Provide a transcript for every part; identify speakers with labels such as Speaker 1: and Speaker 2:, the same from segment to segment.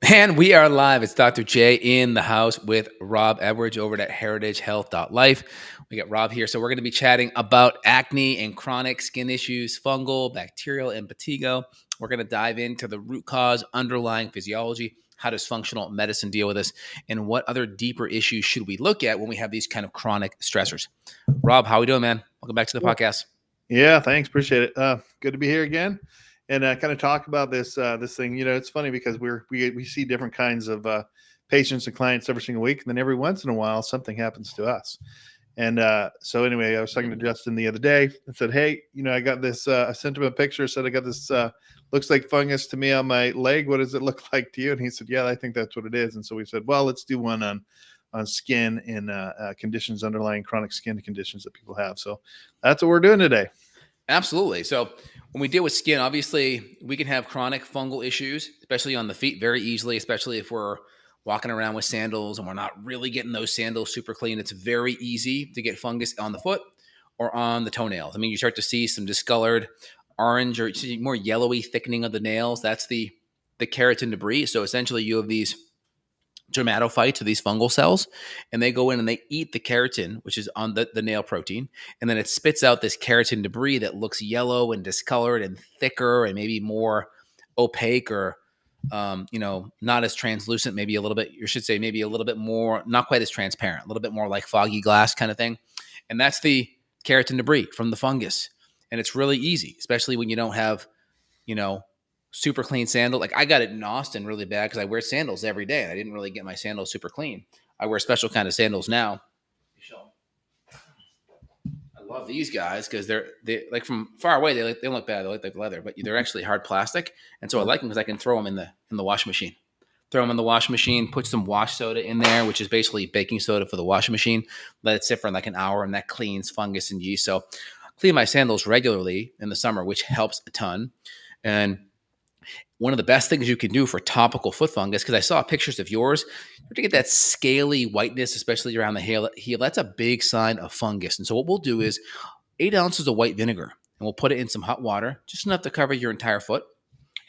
Speaker 1: And we are live. It's Dr. J in the house with Rob Edwards over at heritagehealth.life. We got Rob here. So we're going to be chatting about acne and chronic skin issues, fungal, bacterial, impetigo. We're going to dive into the root cause, underlying physiology. How does functional medicine deal with this? And what other deeper issues should we look at when we have these kind of chronic stressors? Rob, how are we doing, man? Welcome back to the podcast.
Speaker 2: Yeah, thanks. Appreciate it. Good to be here again and kind of talk about this thing. You know, it's funny because we see different kinds of patients and clients every single week, and then every once in a while something happens to us. And so anyway, I was talking to Justin the other day and said, "Hey, you know, I got this. I sent him a picture. Said I got this. Looks like fungus to me on my leg. What does it look like to you?" And he said, "Yeah, I think that's what it is." And so we said, "Well, let's do one on skin and conditions, underlying chronic skin conditions that people have." So that's what we're doing today.
Speaker 1: Absolutely. So when we deal with skin, obviously we can have chronic fungal issues, especially on the feet very easily, especially if we're walking around with sandals and we're not really getting those sandals super clean. It's very easy to get fungus on the foot or on the toenails. I mean, you start to see some discolored orange or more yellowy thickening of the nails. That's the keratin debris. So essentially you have these dermatophytes or these fungal cells, and they go in and they eat the keratin, which is on the nail protein, and then it spits out this keratin debris that looks yellow and discolored and thicker and maybe more opaque or not as translucent, maybe a little bit, you should say maybe a little bit more, not quite as transparent, a little bit more like foggy glass kind of thing. And that's the keratin debris from the fungus. And it's really easy, especially when you don't have, super clean sandal. Like I got it in Austin really bad because I wear sandals every day and I didn't really get my sandals super clean. I wear special kind of sandals now. I love these guys because they like from far away. They don't look bad. They look like leather, but they're actually hard plastic. And so I like them because I can throw them in the washing machine. Throw them in the washing machine. Put some wash soda in there, which is basically baking soda for the washing machine. Let it sit for like an hour, and that cleans fungus and yeast. So I clean my sandals regularly in the summer, which helps a ton. And one of the best things you can do for topical foot fungus, because I saw pictures of yours, to get that scaly whiteness, especially around the heel, that's a big sign of fungus. And so what we'll do is 8 ounces of white vinegar, and we'll put it in some hot water, just enough to cover your entire foot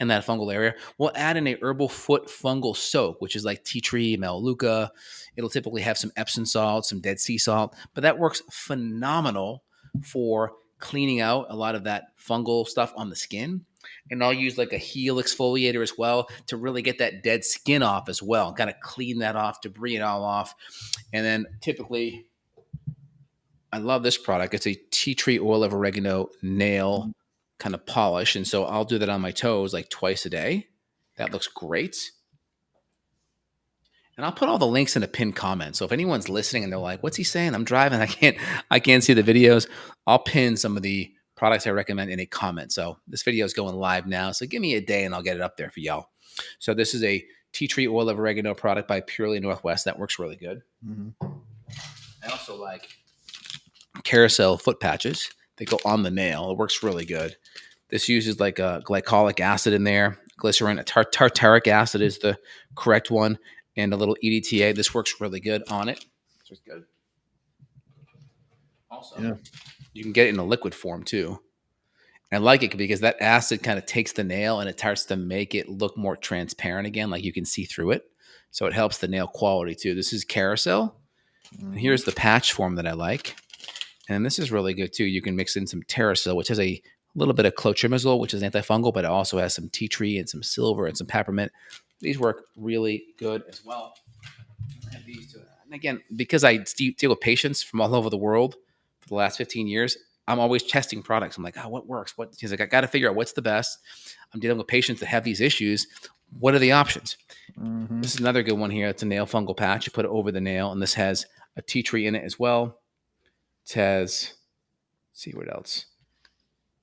Speaker 1: in that fungal area. We'll add in a herbal foot fungal soak, which is like tea tree, melaleuca. It'll typically have some Epsom salt, some Dead Sea salt, but that works phenomenal for cleaning out a lot of that fungal stuff on the skin. And I'll use like a heel exfoliator as well to really get that dead skin off as well, kind of clean that off, debris it all off. And then typically, I love this product. It's a tea tree oil of oregano nail kind of polish. And so I'll do that on my toes like twice a day. That looks great. And I'll put all the links in a pinned comment. So if anyone's listening and they're like, what's he saying? I'm driving. I can't see the videos. I'll pin some of the products I recommend in a comment. So this video is going live now. So give me a day and I'll get it up there for y'all. So this is a tea tree oil of oregano product by Purely Northwest. That works really good. Mm-hmm. I also like Carousel foot patches. They go on the nail. It works really good. This uses like a glycolic acid in there, glycerin, tartaric acid is the correct one, and a little EDTA. This works really good on it. This is good. Also, you can get it in a liquid form too. And I like it because that acid kind of takes the nail and it starts to make it look more transparent again, like you can see through it. So it helps the nail quality too. This is Carousel. And here's the patch form that I like. And this is really good too. You can mix in some Terrasil, which has a little bit of clotrimazole, which is antifungal, but it also has some tea tree and some silver and some peppermint. These work really good as well. I have these two. And again, because I deal with patients from all over the world for the last 15 years, I'm always testing products. I'm like, oh, what works? He's like, I got to figure out what's the best. I'm dealing with patients that have these issues. What are the options? Mm-hmm. This is another good one here. It's a nail fungal patch. You put it over the nail, and this has a tea tree in it as well. It has, let's see what else.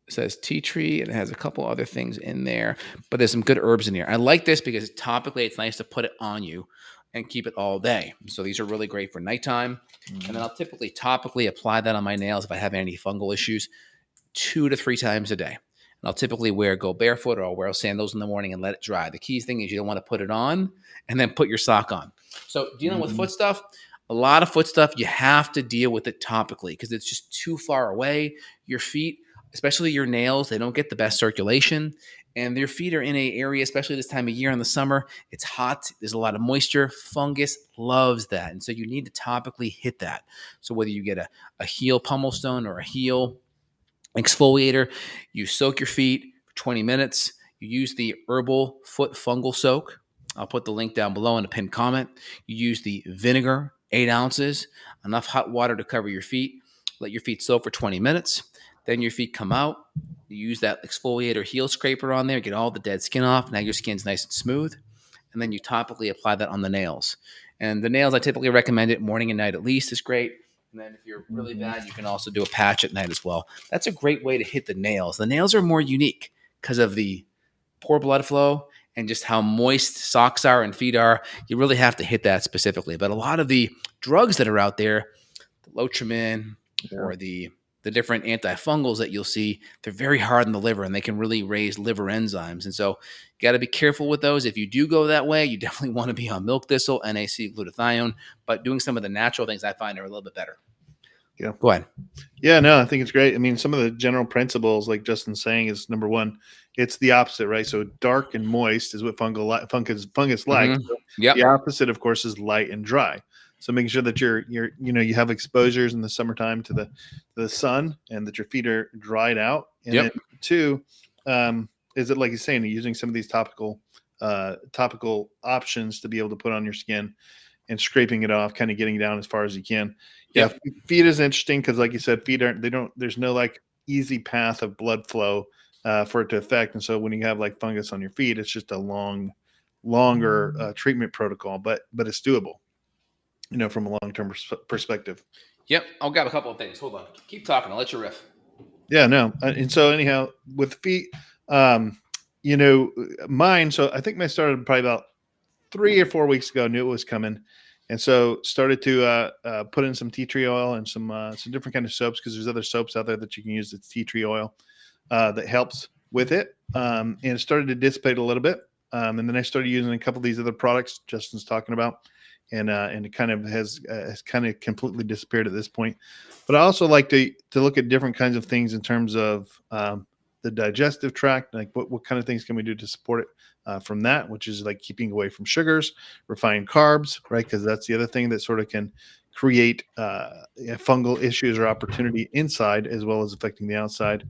Speaker 1: It says tea tree, and it has a couple other things in there, but there's some good herbs in here. I like this because topically it's nice to put it on you and keep it all day. So these are really great for nighttime. Mm-hmm. And then I'll typically topically apply that on my nails if I have any fungal issues 2 to 3 times a day. And I'll typically go barefoot or I'll wear sandals in the morning and let it dry. The key thing is you don't want to put it on and then put your sock on. So dealing with foot stuff, a lot of foot stuff, you have to deal with it topically because it's just too far away. Your feet, especially your nails, they don't get the best circulation. and their feet are in a area, especially this time of year in the summer, it's hot, there's a lot of moisture. Fungus loves that. And so you need to topically hit that. So whether you get a heel pummel stone or a heel exfoliator, you soak your feet for 20 minutes. You use the herbal foot fungal soak. I'll put the link down below in a pinned comment. You use the vinegar, 8 ounces, enough hot water to cover your feet. Let your feet soak for 20 minutes. Then your feet come out. You use that exfoliator heel scraper on there, get all the dead skin off. Now your skin's nice and smooth. And then you topically apply that on the nails. And the nails, I typically recommend it morning and night at least, is great. And then if you're really bad, you can also do a patch at night as well. That's a great way to hit the nails. The nails are more unique because of the poor blood flow and just how moist socks are and feet are. You really have to hit that specifically. But a lot of the drugs that are out there, the Lotrimin or the different antifungals that you'll see, they're very hard on the liver and they can really raise liver enzymes. And so you got to be careful with those. If you do go that way, you definitely want to be on milk thistle, NAC, glutathione, but doing some of the natural things I find are a little bit better.
Speaker 2: Yeah.
Speaker 1: Go ahead.
Speaker 2: Yeah, no, I think it's great. I mean, some of the general principles, like Justin's saying, is number one, it's the opposite, right? So dark and moist is what fungus likes. So
Speaker 1: Yep.
Speaker 2: the opposite, of course, is light and dry. So making sure that you have exposures in the summertime to the sun and that your feet are dried out. And
Speaker 1: Yep.
Speaker 2: then two, is it like you're saying, using some of these topical options to be able to put on your skin and scraping it off, kind of getting down as far as you can. Yeah, feet is interesting because, like you said, there's no like easy path of blood flow for it to affect. And so when you have like fungus on your feet, it's just a longer treatment protocol, but it's doable, from a long-term perspective.
Speaker 1: Yep. I'll grab a couple of things. Hold on. Keep talking. I'll let you riff.
Speaker 2: Yeah, no. And so anyhow, with feet, mine, so I think mine started probably about 3 or 4 weeks ago, knew it was coming. And so started to put in some tea tree oil and some different kind of soaps, because there's other soaps out there that you can use that's tea tree oil that helps with it. And it started to dissipate a little bit. And then I started using a couple of these other products Justin's talking about. And it kind of has kind of completely disappeared at this point. But I also like to look at different kinds of things in terms of the digestive tract, like what kind of things can we do to support it from that, which is like keeping away from sugars, refined carbs, right? Because that's the other thing that sort of can create fungal issues or opportunity inside as well as affecting the outside.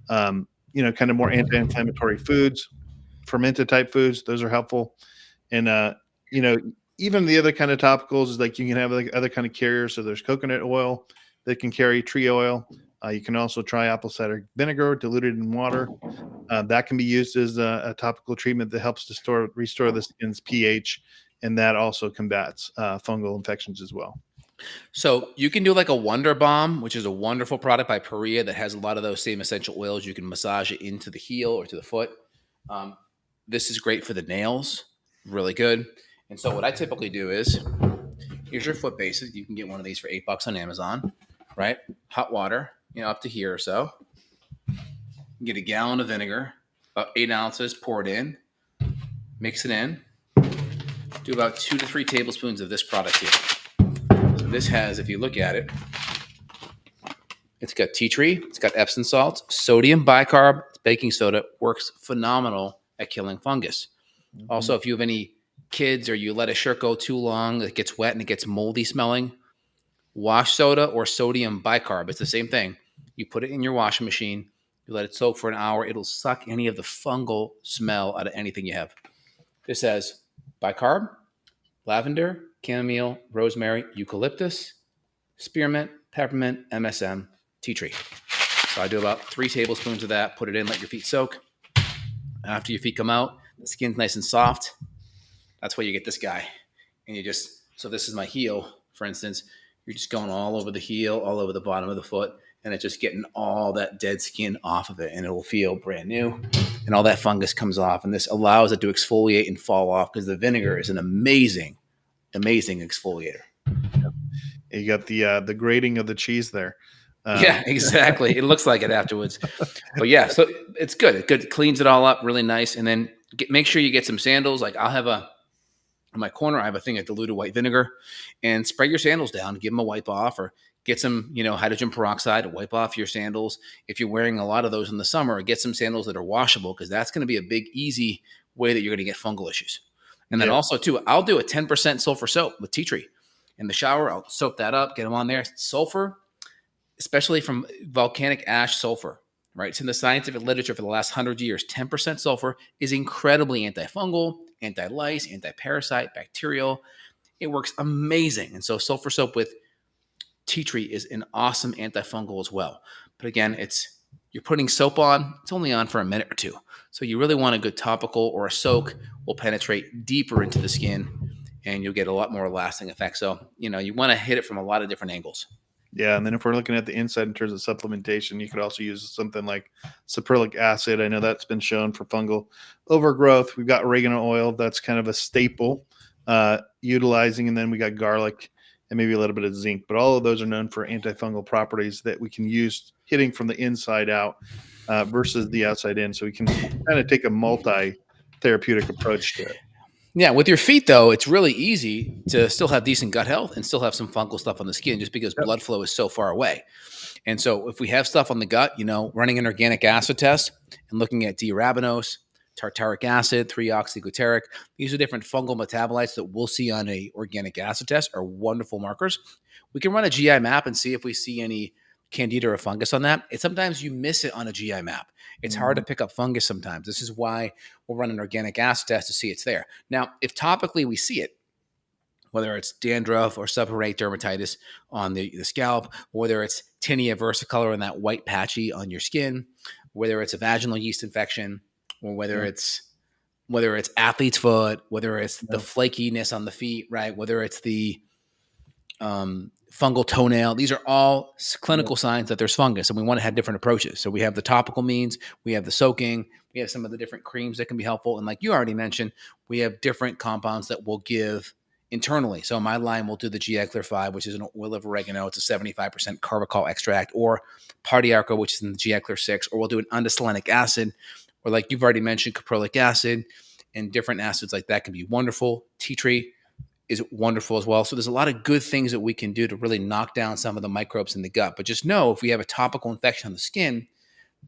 Speaker 2: Kind of more anti-inflammatory foods, fermented type foods, those are helpful. And, even the other kind of topicals is like you can have like other kind of carriers. So there's coconut oil that can carry tree oil. You can also try apple cider vinegar diluted in water. That can be used as a topical treatment that helps to restore the skin's pH, and that also combats fungal infections as well.
Speaker 1: So you can do like a Wonder Balm, which is a wonderful product by Perea that has a lot of those same essential oils. You can massage it into the heel or to the foot. This is great for the nails, really good. And so what I typically do is, here's your foot bases. You can get one of these for $8 on Amazon, right? Hot water, up to here or so. Get a gallon of vinegar, about 8 ounces, pour it in, mix it in. Do about 2 to 3 tablespoons of this product here. So this has, if you look at it, it's got tea tree, it's got Epsom salt, sodium bicarb, baking soda, works phenomenal at killing fungus. Mm-hmm. Also, if you have any kids or you let a shirt go too long, it gets wet and it gets moldy smelling, wash soda or sodium bicarb, it's the same thing. You put it in your washing machine, you let it soak for an hour, it'll suck any of the fungal smell out of anything you have. This has bicarb, lavender, chamomile, rosemary, eucalyptus, spearmint, peppermint, MSM, tea tree. So I do about 3 tablespoons of that, put it in, let your feet soak. After your feet come out, the skin's nice and soft. That's why you get this guy. And so this is my heel, for instance. You're just going all over the heel, all over the bottom of the foot, and it's just getting all that dead skin off of it, and it will feel brand new, and all that fungus comes off, and this allows it to exfoliate and fall off because the vinegar is an amazing exfoliator.
Speaker 2: You got the grating of the cheese there.
Speaker 1: Yeah, exactly. It looks like it afterwards. But yeah, so it's good. It cleans it all up really nice. And then make sure you get some sandals. Like I'll have in my corner, I have a thing of diluted white vinegar, and spray your sandals down, give them a wipe off, or get some, hydrogen peroxide to wipe off your sandals. If you're wearing a lot of those in the summer, get some sandals that are washable, because that's going to be a big, easy way that you're going to get fungal issues. And then
Speaker 2: Yeah.
Speaker 1: also too, I'll do a 10% sulfur soap with tea tree in the shower. I'll soak that up, get them on there. Sulfur, especially from volcanic ash sulfur, right? It's in the scientific literature for the last 100 years. 10% sulfur is incredibly antifungal, anti-lice, anti-parasite, bacterial. It works amazing. And so sulfur soap with tea tree is an awesome antifungal as well. But again, you're putting soap on, it's only on for a minute or two. So you really want a good topical, or a soak will penetrate deeper into the skin and you'll get a lot more lasting effect. So, you want to hit it from a lot of different angles.
Speaker 2: Yeah, and then if we're looking at the inside in terms of supplementation, you could also use something like saprylic acid. I know that's been shown for fungal overgrowth. We've got oregano oil. That's kind of a staple utilizing. And then we got garlic and maybe a little bit of zinc. But all of those are known for antifungal properties that we can use hitting from the inside out versus the outside in. So we can kind of take a multi-therapeutic approach to it.
Speaker 1: Yeah, with your feet, though, it's really easy to still have decent gut health and still have some fungal stuff on the skin, just because blood flow is so far away. And so if we have stuff on the gut, running an organic acid test and looking at D-arabinose, tartaric acid, 3-oxyglutaric, these are different fungal metabolites that we'll see on a organic acid test, are wonderful markers. We can run a GI map and see if we see any candida or fungus on that. And sometimes you miss it on a GI map. It's hard to pick up fungus sometimes. This is why we'll run an organic acid test to see it's there. Now, if topically we see it, whether it's dandruff or seborrheic dermatitis on the scalp, whether it's tinea versicolor and that white patchy on your skin, whether it's a vaginal yeast infection, or whether it's athlete's foot, whether it's the flakiness on the feet, right? Whether it's the fungal toenail. These are all clinical signs that there's fungus, and we want to have different approaches. So we have the topical means, we have the soaking, we have some of the different creams that can be helpful. And like you already mentioned, we have different compounds that we'll give internally. So my line will do the GI Clear 5, which is an oil of oregano. It's a 75% carbachol extract, or Pardiarco, which is in the GI Clear 6, or we'll do an undecilenic acid, or like you've already mentioned, caprylic acid, and different acids like that can be wonderful. Tea tree is wonderful as well. So there's a lot of good things that we can do to really knock down some of the microbes in the gut. But just know, if we have a topical infection on the skin,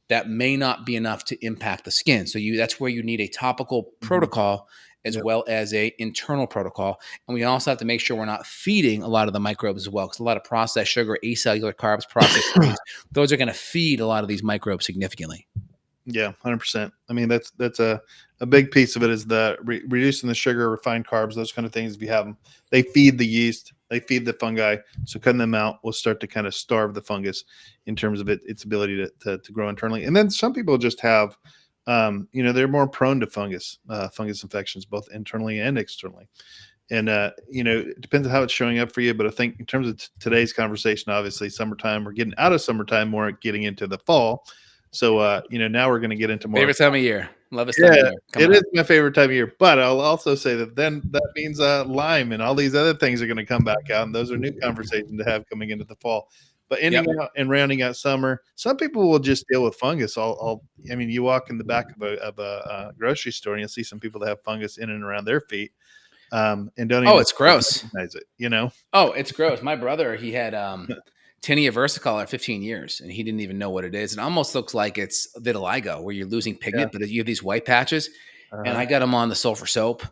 Speaker 1: that may not be enough to impact the skin. So that's where you need a topical protocol as well as a internal protocol. And we also have to make sure we're not feeding a lot of the microbes as well, because a lot of processed sugar, acellular carbs, processed grains, those are going to feed a lot of these microbes significantly.
Speaker 2: Yeah, 100%. I mean, that's a big piece of it, is the reducing the sugar, refined carbs, those kind of things. If you have them, they feed the yeast, they feed the fungi. So cutting them out will start to kind of starve the fungus in terms of its ability to grow internally. And then some people just have, they're more prone to fungus infections, both internally and externally. And, it depends on how it's showing up for you. But I think in terms of today's conversation, obviously summertime, we're getting out of summertime, more getting into the fall. So, now we're going to get into more
Speaker 1: favorite time of year. Love this time of year.
Speaker 2: It is my favorite time of year. But I'll also say that then that means Lyme and all these other things are going to come back out, and those are new conversations to have coming into the fall. But ending out and rounding out summer, some people will just deal with fungus. You walk in the back of a grocery store and you'll see some people that have fungus in and around their feet, and don't.
Speaker 1: It's gross.
Speaker 2: Recognize it,
Speaker 1: It's gross. My brother, he had tinea versicolor 15 years, and he didn't even know what it is. It almost looks like it's vitiligo, where you're losing pigment, but you have these white patches. And I got him on the sulfur soap,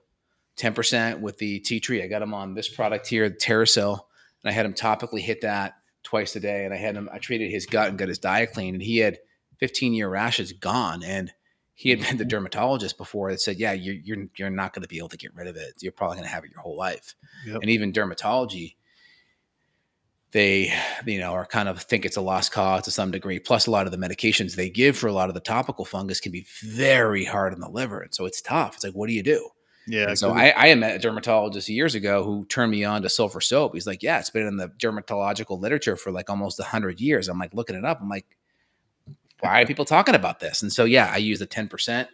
Speaker 1: 10% with the tea tree. I got him on this product here, the Terrasil, and I had him topically hit that twice a day. And I treated his gut and got his diet clean, and he had 15-year rashes gone. And he had been to dermatologist before that said, you're not going to be able to get rid of it. You're probably going to have it your whole life. Yep. And even dermatology, they, are kind of think it's a lost cause to some degree. Plus, a lot of the medications they give for a lot of the topical fungus can be very hard on the liver. And so it's tough. It's like, what do you do?
Speaker 2: Yeah.
Speaker 1: And so I met a dermatologist years ago who turned me on to sulfur soap. He's like, it's been in the dermatological literature for like almost 100 years. I'm like, looking it up. I'm like, why are people talking about this? And so, I use the 10%.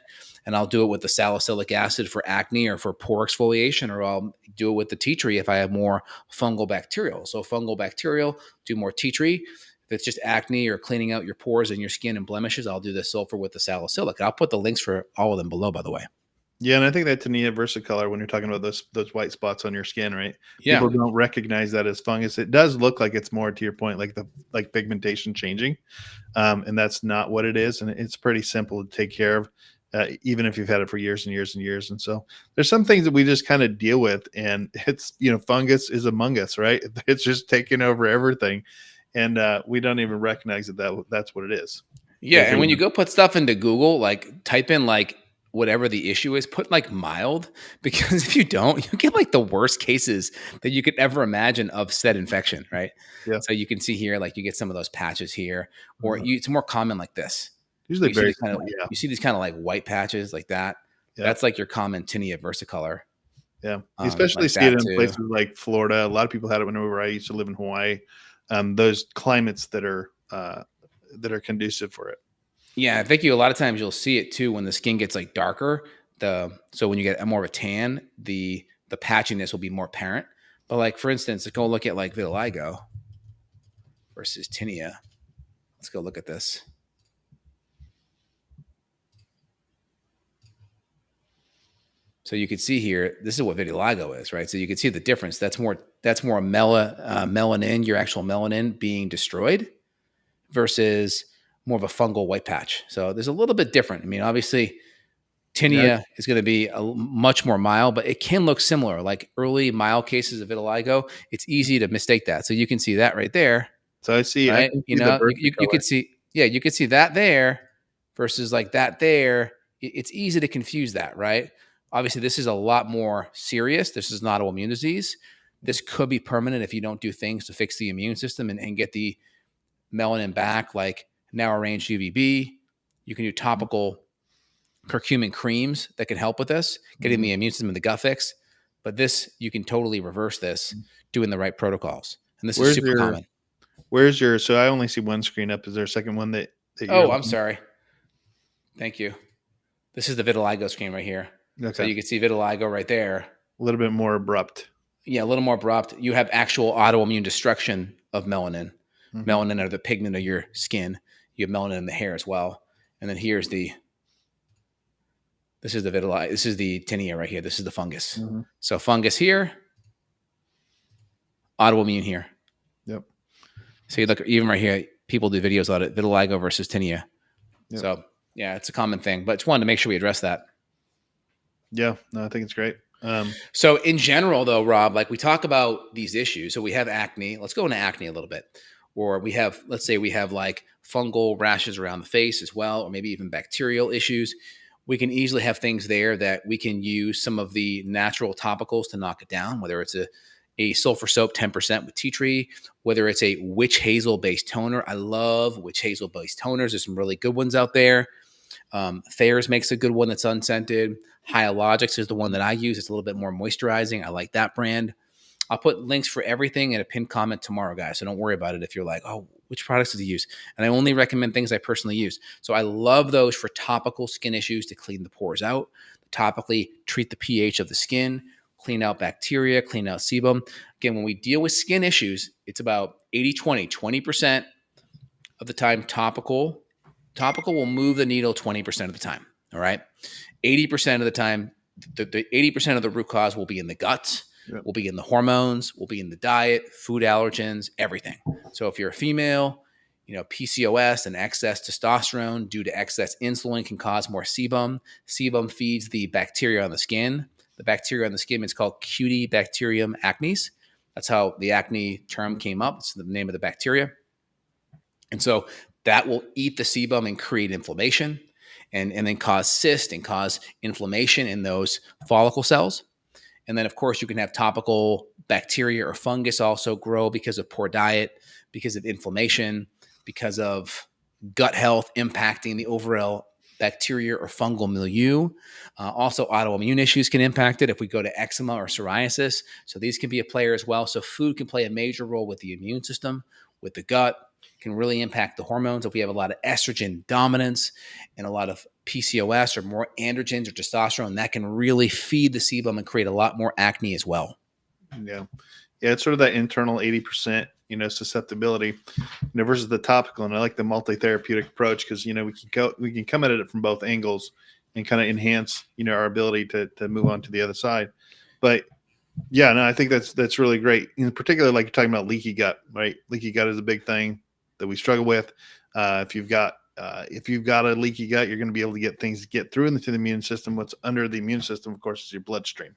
Speaker 1: And I'll do it with the salicylic acid for acne or for pore exfoliation, or I'll do it with the tea tree if I have more fungal bacterial. So fungal bacterial, do more tea tree. If it's just acne or cleaning out your pores and your skin and blemishes, I'll do the sulfur with the salicylic. I'll put the links for all of them below, by the way.
Speaker 2: Yeah, and I think that Toenail versicolor, when you're talking about those white spots on your skin, right?
Speaker 1: Yeah.
Speaker 2: People don't recognize that as fungus. It does look like it's more to your point, like pigmentation changing, and that's not what it is. And it's pretty simple to take care of, even if you've had it for years and years and years. And so there's some things that we just kind of deal with, and it's fungus is among us, right? It's just taking over everything, and we don't even recognize that's what it is.
Speaker 1: Yeah, and when you go put stuff into Google, like type in like whatever the issue is, put like mild because if you don't, you get like the worst cases that you could ever imagine of said infection, right?
Speaker 2: Yeah.
Speaker 1: So you can see here, like you get some of those patches here, or
Speaker 2: Uh-huh.
Speaker 1: it's more common like this.
Speaker 2: Usually
Speaker 1: You see
Speaker 2: very
Speaker 1: these kind of
Speaker 2: small. Yeah.
Speaker 1: you see these kind of like white patches like that.
Speaker 2: Yeah.
Speaker 1: That's like your common tinea versicolor,
Speaker 2: Yeah. You especially
Speaker 1: like
Speaker 2: see it
Speaker 1: that
Speaker 2: in
Speaker 1: too.
Speaker 2: places like Florida. A lot of people had it whenever I used to live in Hawaii. Those climates that are conducive for it.
Speaker 1: Yeah, I think a lot of times you'll see it too when the skin gets like darker. So when you get more of a tan, the patchiness will be more apparent. But like for instance, go look at like vitiligo versus tinea. Let's go look at this. So you can see here, this is what vitiligo is, right? So you can see the difference. That's more melanin, your actual melanin being destroyed versus more of a fungal white patch. So there's a little bit different. I mean, obviously,
Speaker 2: Yeah.
Speaker 1: tinea is going to be much more mild, but it can look similar. Like early mild cases of vitiligo, it's easy to mistake that. So you can see that right there,
Speaker 2: So I
Speaker 1: right?
Speaker 2: can
Speaker 1: You
Speaker 2: see the
Speaker 1: know,
Speaker 2: birth
Speaker 1: you
Speaker 2: color.
Speaker 1: could see, yeah, you could see that there versus like that there. It's easy to confuse that, right? Obviously, this is a lot more serious. This is not autoimmune disease. This could be permanent if you don't do things to fix the immune system and get the melanin back, like narrow range UVB. You can do topical curcumin creams that can help with this, getting
Speaker 2: Mhm.
Speaker 1: the immune system in the gut fix. But this, you can totally reverse this doing the right protocols. And this is
Speaker 2: Where's
Speaker 1: super
Speaker 2: your
Speaker 1: common.
Speaker 2: where's your so I only see one screen up. Is there a second one that you're
Speaker 1: Oh, I'm
Speaker 2: looking at?
Speaker 1: sorry. Thank you. This is the vitiligo screen right here. So
Speaker 2: Okay.
Speaker 1: you can see vitiligo right there.
Speaker 2: A little bit more abrupt.
Speaker 1: Yeah, a little more abrupt. You have actual autoimmune destruction of melanin.
Speaker 2: Hmm.
Speaker 1: Melanin are the pigment of your skin. You have melanin in the hair as well. And then this is the vitiligo. This is the tinea right here. This is the fungus.
Speaker 2: Hmm.
Speaker 1: So fungus here, autoimmune here.
Speaker 2: Yep.
Speaker 1: So you look even right here, people do videos on it, vitiligo versus tinea.
Speaker 2: Yep.
Speaker 1: So yeah, it's a common thing, but just wanted to make sure we address that.
Speaker 2: Yeah. No, I think it's great.
Speaker 1: So in general, though, Rob, like we talk about these issues. So we have acne. Let's go into acne a little bit. Or we have, let's say we have like fungal rashes around the face as well, or maybe even bacterial issues. We can easily have things there that we can use some of the natural topicals to knock it down, whether it's a sulfur soap 10% with tea tree, whether it's a witch hazel based toner. I love witch hazel based toners. There's some really good ones out there. Thayer's makes a good one that's unscented. Hyalogics is the one that I use. It's a little bit more moisturizing. I like that brand. I'll put links for everything in a pinned comment tomorrow, guys. So don't worry about it if you're like, oh, which products does he use? And I only recommend things I personally use. So I love those for topical skin issues to clean the pores out, topically treat the pH of the skin, clean out bacteria, clean out sebum. Again, when we deal with skin issues, it's about 80-20, 20% of the time topical. Topical will move the needle 20% of the time. All right. 80% of the time, the 80% of the root cause will be in the guts,
Speaker 2: Yep.
Speaker 1: will be in the hormones, will be in the diet, food allergens, everything. So if you're a female, PCOS and excess testosterone due to excess insulin can cause more sebum. Sebum feeds the bacteria on the skin. The bacteria on the skin is called Cutibacterium acnes. That's how the acne term came up. It's the name of the bacteria. And so that will eat the sebum and create inflammation and then cause cyst and cause inflammation in those follicle cells. And then, of course, you can have topical bacteria or fungus also grow because of poor diet, because of inflammation, because of gut health impacting the overall bacteria or fungal milieu. Also, autoimmune issues can impact it if we go to eczema or psoriasis. So these can be a player as well. So food can play a major role with the immune system, with the gut, can really impact the hormones. If we have a lot of estrogen dominance and a lot of PCOS or more androgens or testosterone, that can really feed the sebum and create a lot more acne as well.
Speaker 2: Yeah. Yeah. It's sort of that internal 80%, susceptibility, versus the topical. And I like the multi-therapeutic approach because, we can come at it from both angles and kind of enhance, our ability to move on to the other side. But yeah, no, I think that's really great. In particular, like you're talking about leaky gut, right? Leaky gut is a big thing that we struggle with. If you've got a leaky gut, you're going to be able to get things get through into the immune system. What's under the immune system, of course, is your bloodstream,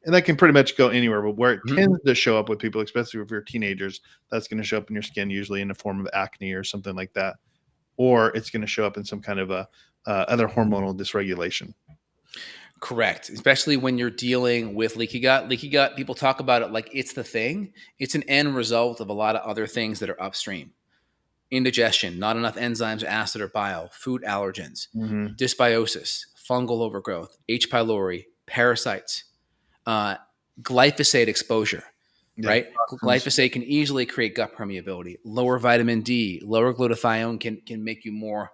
Speaker 2: and that can pretty much go anywhere. But where it
Speaker 1: Mhm.
Speaker 2: tends to show up with people, especially if you're teenagers, that's going to show up in your skin, usually in the form of acne or something like that, or it's going to show up in some kind of a other hormonal dysregulation.
Speaker 1: Correct. Especially when you're dealing with leaky gut. Leaky gut, people talk about it like it's the thing. It's an end result of a lot of other things that are upstream. Indigestion, not enough enzymes, acid, or bile, food allergens,
Speaker 2: Mm-hmm.
Speaker 1: dysbiosis, fungal overgrowth, H. pylori, parasites, uh, glyphosate exposure,
Speaker 2: Yeah,
Speaker 1: right?
Speaker 2: toxins.
Speaker 1: Glyphosate can easily create gut permeability. Lower vitamin D, lower glutathione can make you more,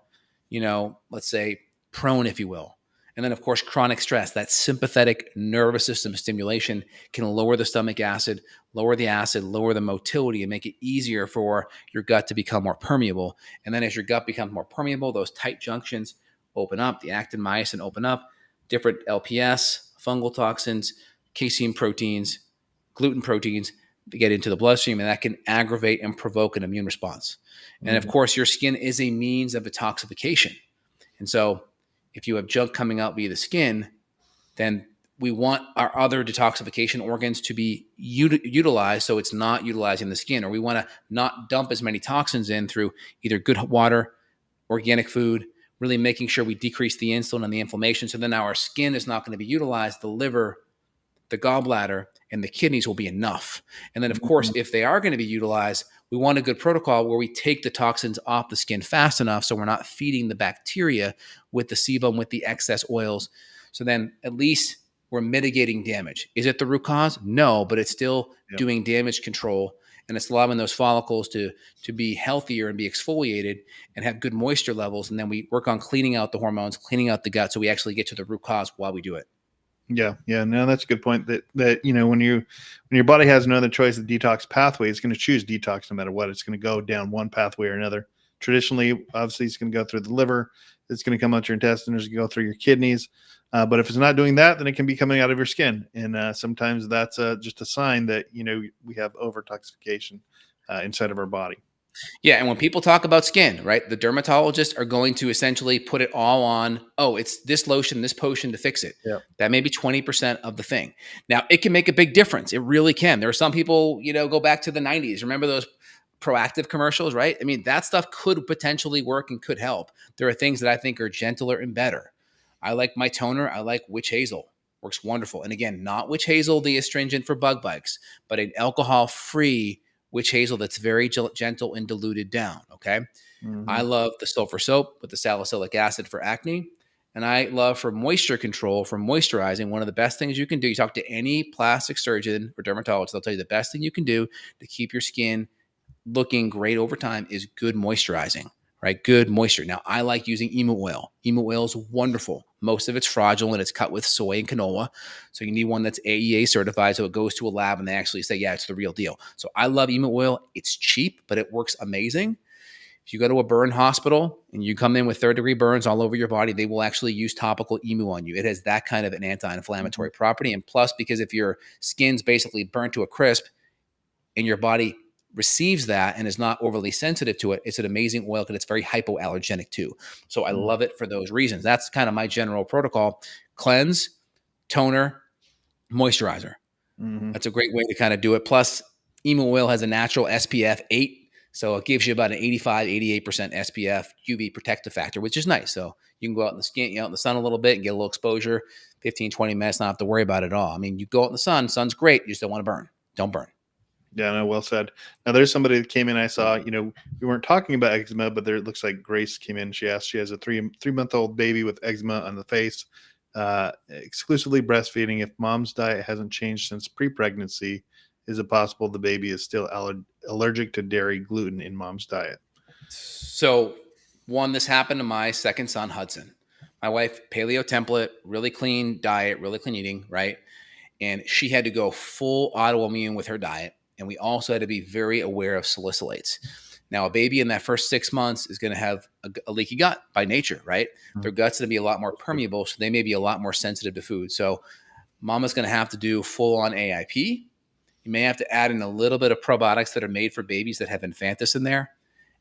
Speaker 1: let's say prone, if you will. And then, of course, chronic stress, that sympathetic nervous system stimulation can lower the stomach acid, lower the motility, and make it easier for your gut to become more permeable. And then as your gut becomes more permeable, those tight junctions open up, the actin myosin open up, different LPS, fungal toxins, casein proteins, gluten proteins to get into the bloodstream, and that can aggravate and provoke an immune response. And of
Speaker 2: Mm-hmm.
Speaker 1: course, your skin is a means of detoxification. And so if you have junk coming out via the skin, then we want our other detoxification organs to be utilized so it's not utilizing the skin, or we want to not dump as many toxins in through either good water, organic food, really making sure we decrease the insulin and the inflammation. So then our skin is not going to be utilized. The liver, the gallbladder, and the kidneys will be enough. And then, of course, if they are going to be utilized, we want a good protocol where we take the toxins off the skin fast enough so we're not feeding the bacteria with the sebum, with the excess oils. So then at least we're mitigating damage. Is it the root cause? No, but it's still
Speaker 2: Yep.
Speaker 1: doing damage control, and it's allowing those follicles to be healthier and be exfoliated and have good moisture levels. And then we work on cleaning out the hormones, cleaning out the gut, so we actually get to the root cause while we do it.
Speaker 2: Yeah, yeah, no, that's a good point. That when your body has no other choice of detox pathway, it's going to choose detox no matter what. It's going to go down one pathway or another. Traditionally, obviously, it's going to go through the liver. It's going to come out your intestines. It's going to go through your kidneys. But if it's not doing that, then it can be coming out of your skin, and sometimes that's just a sign that we have over toxification inside of our body.
Speaker 1: Yeah, and when people talk about skin, right, the dermatologists are going to essentially put it all on, oh, it's this lotion, this potion to fix it.
Speaker 2: Yeah.
Speaker 1: That may be 20% of the thing. Now, it can make a big difference. It really can. There are some people, go back to the 90s. Remember those proactive commercials, right? I mean, that stuff could potentially work and could help. There are things that I think are gentler and better. I like my toner. I like witch hazel. Works wonderful. And again, not witch hazel, the astringent for bug bites, but an alcohol-free witch hazel that's very gentle and diluted down. Okay. I
Speaker 2: Hmm.
Speaker 1: love the sulfur soap with the salicylic acid for acne. And I love for moisture control, for moisturizing. One of the best things you can do, you talk to any plastic surgeon or dermatologist, they'll tell you the best thing you can do to keep your skin looking great over time is good moisturizing, right? Good moisture. Now, I like using emu oil. Emu oil is wonderful. Most of it's fraudulent. It's cut with soy and canola. So you need one that's AEA certified. So it goes to a lab and they actually say, yeah, it's the real deal. So I love emu oil. It's cheap, but it works amazing. If you go to a burn hospital and you come in with third-degree burns all over your body, they will actually use topical emu on you. It has that kind of an
Speaker 2: Hmm.
Speaker 1: anti-inflammatory property. And plus, because if your skin's basically burnt to a crisp, and your body receives that and is not overly sensitive to it, it's an amazing oil because it's very hypoallergenic too. So I love it for those reasons. That's kind of my general protocol: cleanse, toner, moisturizer.
Speaker 2: Hmm.
Speaker 1: That's a great way to kind of do it. Plus, emu oil has a natural SPF 8. So it gives you about an 85, 88% SPF UV protective factor, which is nice. So you can go out in the skin, out in the sun a little bit and get a little exposure, 15, 20 minutes, not have to worry about it at all. I mean, you go out in the sun, sun's great. You just don't want to burn. Don't burn.
Speaker 2: Yeah, no, well said. Now, there's somebody that came in. I saw, we weren't talking about eczema, but there it looks like Grace came in. She asked, she has a 3 month old baby with eczema on the face, exclusively breastfeeding. If mom's diet hasn't changed since pre-pregnancy, is it possible the baby is still allergic to dairy, gluten in mom's diet?
Speaker 1: So, one, this happened to my second son, Hudson. My wife, paleo template, really clean diet, really clean eating, right? And she had to go full autoimmune with her diet. And we also had to be very aware of salicylates. Now, a baby in that first 6 months is going to have a leaky gut by nature, right? Their gut's going to be a lot more permeable, so they may be a lot more sensitive to food. So mama's going to have to do full on AIP. You may have to add in a little bit of probiotics that are made for babies that have Infantis in there.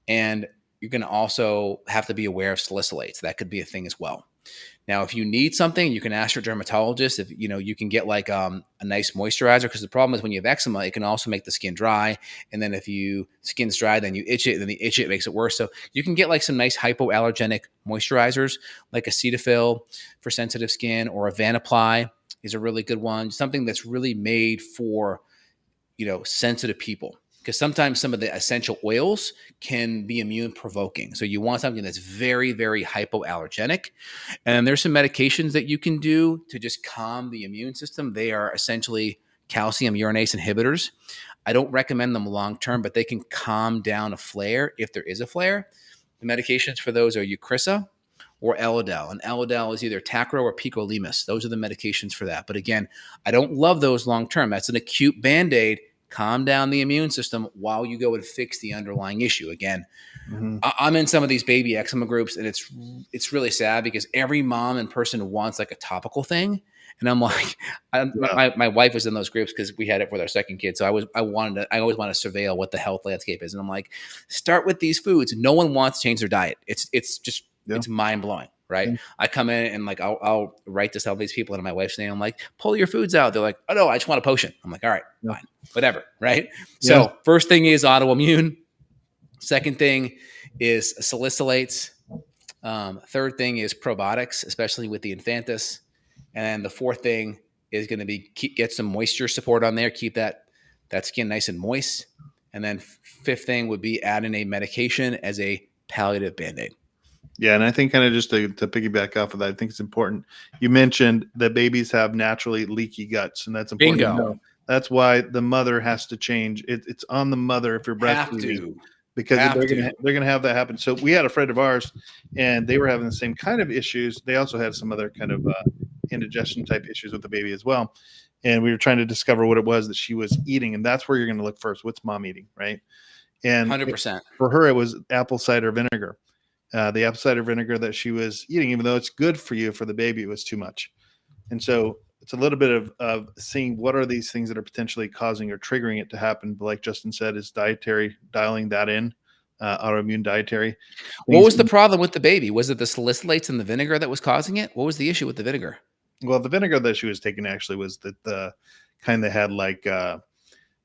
Speaker 1: And you're going to also have to be aware of salicylates. That could be a thing as well. Now, if you need something, you can ask your dermatologist. If you can get like a nice moisturizer, because the problem is when you have eczema, it can also make the skin dry. And then if skin's dry, then you itch it, and then the itch it makes it worse. So you can get like some nice hypoallergenic moisturizers, like a Cetaphil for sensitive skin, or a Vanaply is a really good one. Something that's really made for sensitive people. Because sometimes some of the essential oils can be immune provoking. So you want something that's very, very hypoallergenic. And there's some medications that you can do to just calm the immune system. They are essentially calcium urinase inhibitors. I don't recommend them long term, but they can calm down a flare if there is a flare. The medications for those are Eucrisa or Elidel. And Elidel is either Tacro or Picolimus. Those are the medications for that. But again, I don't love those long term. That's an acute Band-Aid. Calm down the immune system while you go and fix the underlying issue. Again, I'm in some of these baby eczema groups, and it's really sad because every mom and person wants like a topical thing. And I'm like, my wife was in those groups because we had it with our second kid. So I always want to surveil what the health landscape is. And I'm like, start with these foods. No one wants to change their diet. It's just it's mind blowing. Right. I come in and like, I'll write to some of these people in my wife's name. I'm like, pull your foods out. They're like, oh no, I just want a potion. I'm like, all right, fine, whatever. Right. So first thing is autoimmune. Second thing is salicylates. Third thing is probiotics, especially with the Infantis. And the fourth thing is going to be get some moisture support on there. Keep that skin nice and moist. And then fifth thing would be add in a medication as a palliative Band-Aid.
Speaker 2: Yeah, and I think kind of just to piggyback off of that, I think it's important. You mentioned that babies have naturally leaky guts, and that's important to know. That's why the mother has to change. It's on the mother if you're breastfeeding, because they're gonna have that happen. So we had a friend of ours, and they were having the same kind of issues. They also had some other kind of indigestion type issues with the baby as well, and we were trying to discover what it was that she was eating, and that's where you're going to look first. What's mom eating, right? And
Speaker 1: 100%.
Speaker 2: For her, it was apple cider vinegar. The apple cider vinegar that she was eating, even though it's good for you, for the baby, it was too much. And so it's a little bit of seeing what are these things that are potentially causing or triggering it to happen. But like Justin said, is dietary, dialing that in, autoimmune dietary.
Speaker 1: What was the problem with the baby? Was it the salicylates and the vinegar that was causing it? What was the issue with the vinegar?
Speaker 2: Well, the vinegar that she was taking actually was the kind that had like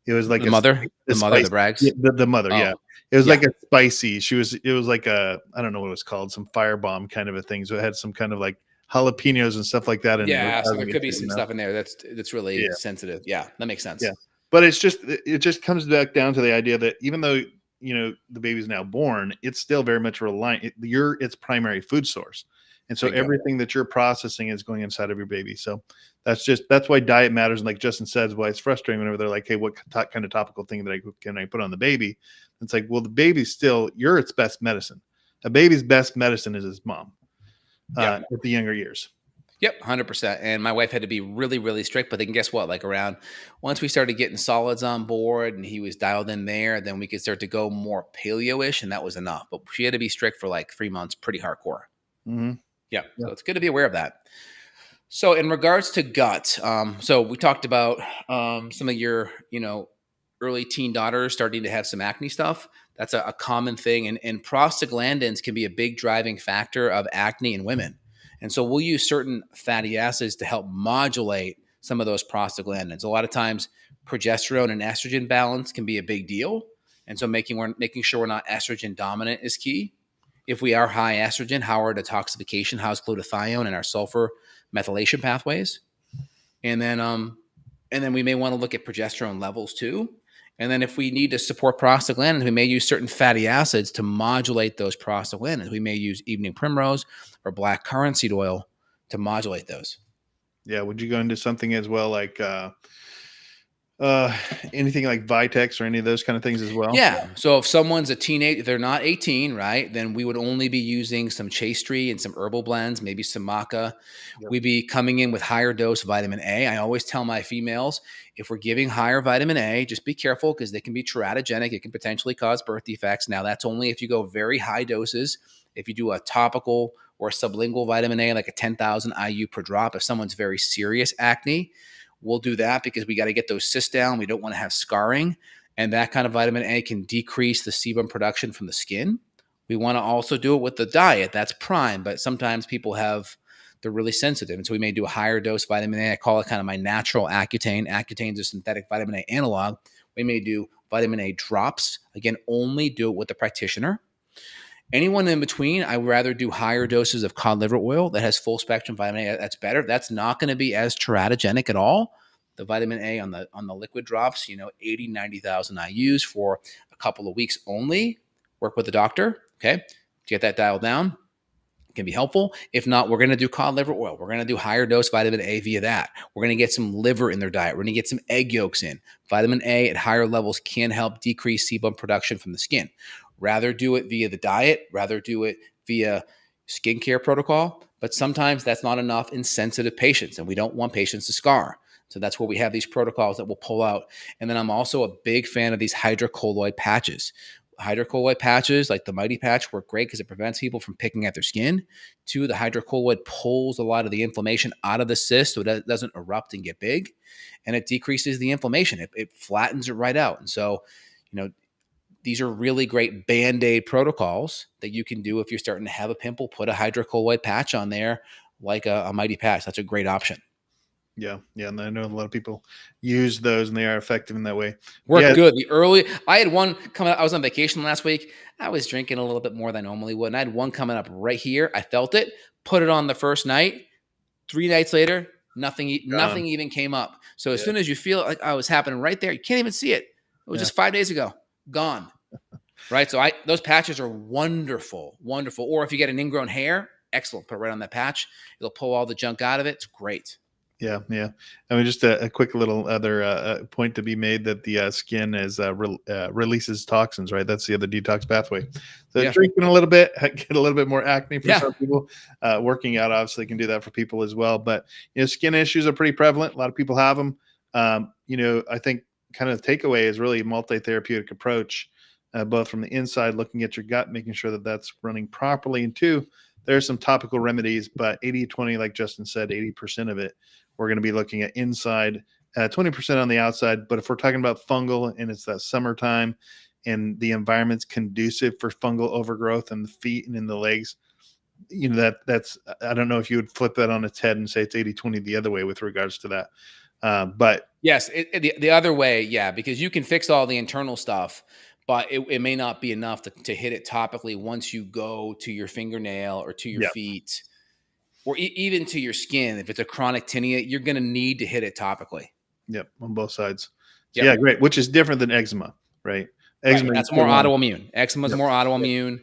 Speaker 2: it was like
Speaker 1: the mother, the Brags,
Speaker 2: the mother, yeah. It was like a spicy. It was like I don't know what it was called, some firebomb kind of a thing. So it had some kind of like jalapenos and stuff like that in there.
Speaker 1: Yeah, so there could be some stuff in there that's really sensitive. Yeah, that makes sense.
Speaker 2: Yeah, but it just comes back down to the idea that even though the baby's now born, it's still very much reliant. You're its primary food source. And so everything that you're processing is going inside of your baby. So that's why diet matters. And like Justin says, why it's frustrating whenever they're like, hey, what kind of topical thing can I put on the baby? It's like, well, the baby's you're its best medicine. A baby's best medicine is its mom at the younger years.
Speaker 1: Yep, 100%. And my wife had to be really, really strict. But then guess what? Like once we started getting solids on board and he was dialed in there, then we could start to go more paleo-ish, and that was enough. But she had to be strict for like 3 months, pretty hardcore.
Speaker 2: Mm-hmm.
Speaker 1: Yeah, so it's good to be aware of that. So in regards to gut, so we talked about some of your, early teen daughters starting to have some acne stuff. That's a common thing. And prostaglandins can be a big driving factor of acne in women. And so we'll use certain fatty acids to help modulate some of those prostaglandins. A lot of times progesterone and estrogen balance can be a big deal. And so making sure we're not estrogen dominant is key. If we are high estrogen, how are detoxification, how's glutathione and our sulfur methylation pathways? And then we may want to look at progesterone levels too. And then if we need to support prostaglandins, we may use certain fatty acids to modulate those prostaglandins. We may use evening primrose or black currant seed oil to modulate those.
Speaker 2: Yeah. Would you go into something as well like Uh, Anything like Vitex or any of those kind of things as well?
Speaker 1: Yeah. So if someone's a teenage, they're not 18, right? Then we would only be using some chastry and some herbal blends, maybe some maca.
Speaker 2: Yep.
Speaker 1: We'd be coming in with higher dose vitamin A. I always tell my females, if we're giving higher vitamin A, just be careful because they can be teratogenic. It can potentially cause birth defects. Now, that's only if you go very high doses. If you do a topical or sublingual vitamin A, like a 10,000 IU per drop, if someone's very serious acne, we'll do that because we got to get those cysts down. We don't want to have scarring. And that kind of vitamin A can decrease the sebum production from the skin. We want to also do it with the diet. That's prime, but sometimes people they're really sensitive. And so we may do a higher dose vitamin A. I call it kind of my natural Accutane. Accutane is a synthetic vitamin A analog. We may do vitamin A drops. Again, only do it with the practitioner. Anyone in between, I would rather do higher doses of cod liver oil that has full spectrum vitamin A. That's better. That's not going to be as teratogenic at all. The vitamin A on the liquid drops, 80, 90,000 IUs for a couple of weeks only. Work with the doctor, okay, to get that dialed down. It can be helpful. If not, we're going to do cod liver oil. We're going to do higher dose vitamin A via that. We're going to get some liver in their diet. We're going to get some egg yolks in. Vitamin A at higher levels can help decrease sebum production from the skin. Rather do it via the diet, rather do it via skincare protocol, but sometimes that's not enough in sensitive patients, and we don't want patients to scar. So that's where we have these protocols that we'll pull out. And then I'm also a big fan of these hydrocolloid patches. Hydrocolloid patches, like the Mighty Patch, work great because it prevents people from picking at their skin. Two, the hydrocolloid pulls a lot of the inflammation out of the cyst so it doesn't erupt and get big, and it decreases the inflammation. It flattens it right out. And so, these are really great Band-Aid protocols that you can do if you're starting to have a pimple. Put a hydrocolloid patch on there, like a Mighty Patch. That's a great option.
Speaker 2: Yeah, yeah, and I know a lot of people use those, and they are effective in that way.
Speaker 1: Work
Speaker 2: Yeah,
Speaker 1: good. I had one coming up. I was on vacation last week. I was drinking a little bit more than I normally would. And I had one coming up right here. I felt it, put it on the first night. 3 nights later, nothing even came up. So as
Speaker 2: yeah,
Speaker 1: soon as you feel like I was happening right there, you can't even see it. It was
Speaker 2: yeah,
Speaker 1: just 5 days ago, gone. Right. So those patches are wonderful, wonderful. Or if you get an ingrown hair, excellent. Put it right on that patch. It'll pull all the junk out of it. It's great.
Speaker 2: yeah, yeah. I mean, just a quick little other point to be made that the skin releases toxins, right? That's the other detox pathway. So
Speaker 1: Yeah.
Speaker 2: drinking a little bit, get a little bit more acne for
Speaker 1: Yeah.
Speaker 2: some people. Working out obviously can do that for people as well. But skin issues are pretty prevalent. A lot of people have them. I think kind of the takeaway is really a multi-therapeutic approach, both from the inside, looking at your gut, making sure that that's running properly, and two, there's some topical remedies, but 80-20, like Justin said, 80% of it we're going to be looking at inside, 20% on the outside. But if we're talking about fungal and it's that summertime and the environment's conducive for fungal overgrowth in the feet and in the legs, that's, I don't know if you would flip that on its head and say it's 80-20 the other way with regards to that. But
Speaker 1: yes, the other way, yeah, because you can fix all the internal stuff, but it may not be enough to hit it topically once you go to your fingernail or to your
Speaker 2: yeah,
Speaker 1: feet or even to your skin. If it's a chronic tinea, you're going to need to hit it topically.
Speaker 2: yep, on both sides. So
Speaker 1: Yep.
Speaker 2: yeah, great, which is different than eczema, right?
Speaker 1: Right.
Speaker 2: Eczema, you
Speaker 1: That's
Speaker 2: still
Speaker 1: more
Speaker 2: want
Speaker 1: autoimmune. Eczema is
Speaker 2: yep,
Speaker 1: more
Speaker 2: yep,
Speaker 1: autoimmune.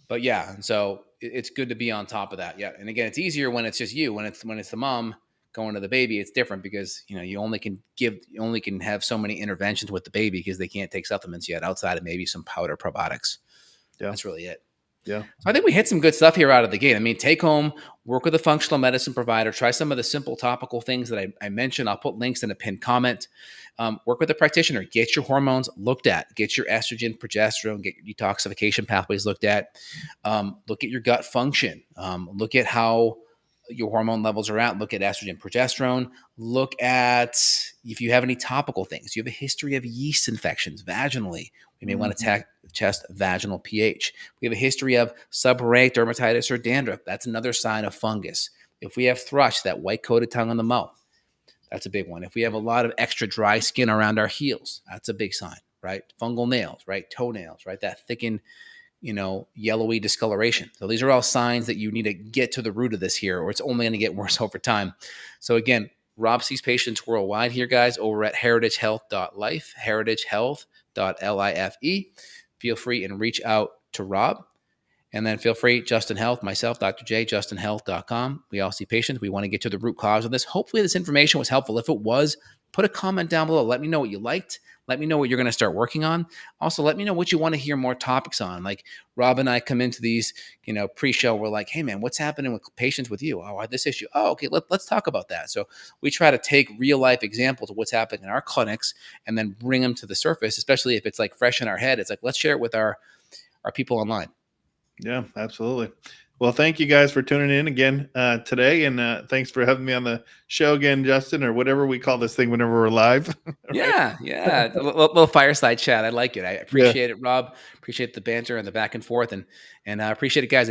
Speaker 1: But yeah, and so it's good to be on top of that. Yeah. And again, it's easier when it's just you. When it's the mom going to the baby, it's different because you only can have so many interventions with the baby because they can't take supplements yet outside of maybe some powder probiotics.
Speaker 2: yeah,
Speaker 1: That's really it.
Speaker 2: yeah,
Speaker 1: So I think we hit some good stuff here out of the gate. I mean, take home, work with a functional medicine provider, try some of the simple topical things that I mentioned. I'll put links in a pinned comment. Work with a practitioner, get your hormones looked at, get your estrogen, progesterone, get your detoxification pathways looked at, look at your gut function, look at how your hormone levels are at, look at estrogen, progesterone, look at if you have any topical things. You have a history of yeast infections vaginally. We may want to test vaginal pH. We have a history of seborrheic dermatitis or dandruff. That's another sign of fungus. If we have thrush, that white coated tongue on the mouth, that's a big one. If we have a lot of extra dry skin around our heels, that's a big sign, right? Fungal nails, right? Toenails, right? That thickened, yellowy discoloration. So these are all signs that you need to get to the root of this here, or it's only going to get worse over time. So again, Rob sees patients worldwide here, guys, over at heritagehealth.life, heritagehealth.life. Feel free and reach out to Rob. And then feel free, Justin Health, myself, Dr. J, justinhealth.com. We all see patients. We want to get to the root cause of this. Hopefully this information was helpful. If it was, put a comment down below. Let me know what you liked. Let me know what you're going to start working on. Also, let me know what you want to hear more topics on. Like Rob and I come into these, pre-show. We're like, hey man, what's happening with patients with you? Oh, I had this issue. Oh, okay, let's talk about that. So we try to take real life examples of what's happening in our clinics and then bring them to the surface, especially if it's like fresh in our head. It's like, let's share it with our people online.
Speaker 2: Yeah, absolutely. Well, thank you guys for tuning in again today. And thanks for having me on the show again, Justin, or whatever we call this thing whenever we're live. Right?
Speaker 1: Yeah. A little fireside chat. I like it. I
Speaker 2: Yeah.
Speaker 1: appreciate it, Rob. Appreciate the banter and the back and forth, and I appreciate it, guys. If